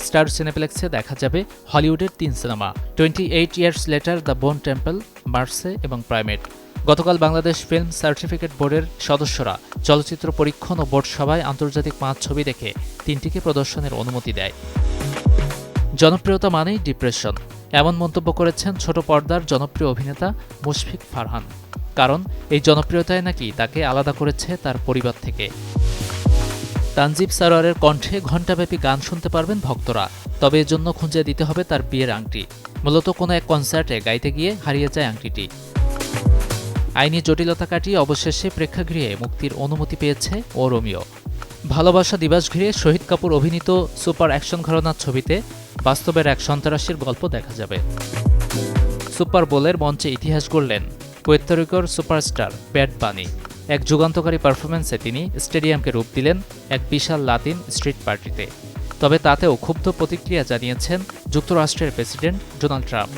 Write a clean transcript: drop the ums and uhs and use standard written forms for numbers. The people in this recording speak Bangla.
স্টার সিনেপ্লেক্সে দেখা যাবে হলিউডের 3 সিনেমা 28 years later, the bone temple, mercy এবং প্রাইমেট। গতকাল বাংলাদেশ ফিল্ম সার্টিফিকেট বোর্ডের সদস্যরা চলচ্চিত্র পরীক্ষণ ও বোর্ড সভায় আন্তর্জাতিক 5 ছবি দেখে 3টিকে প্রদর্শনের অনুমতি দেয়। জনপ্রিয়তা মানেই ডিপ্রেশন, এমন মন্তব্য করেছেন ছোট পর্দার জনপ্রিয় অভিনেতা মুশফিক ফারহান। কারণ এই জনপ্রিয়তায় নাকি তাকে আলাদা করেছে তার পরিবার থেকে। তানজিব সারোয়ারের কণ্ঠে ঘণ্টাব্যাপী গান শুনতে পারবেন ভক্তরা, তবে এজন্য খুঁজে দিতে হবে তার বিয়ের আংটি। মূলত কোনো এক কনসার্টে গাইতে গিয়ে হারিয়ে যায় আংটিটি। আইনি জটিলতা কাটিয়ে অবশেষে প্রেক্ষাগৃহে মুক্তির অনুমতি পেয়েছে ও রোমিও। ভালোবাসা দিবস ঘিরে শহীদ কাপুর অভিনীত সুপার অ্যাকশন ঘরানার ছবিতে বাস্তবের এক সন্ত্রাসীর গল্প দেখা যাবে। সুপার বোলের মঞ্চে ইতিহাস গড়লেন পুয়ের্তো সুপারস্টার ব্যাড বানি। এক যুগান্তকারী পারফরম্যান্সে তিনি স্টেডিয়ামকে রূপ দিলেন এক বিশাল লাতিন স্ট্রিট পার্টিতে। তবে তাতেও ক্ষুব্ধ প্রতিক্রিয়া জানিয়েছেন যুক্তরাষ্ট্রের প্রেসিডেন্ট ডোনাল্ড ট্রাম্প।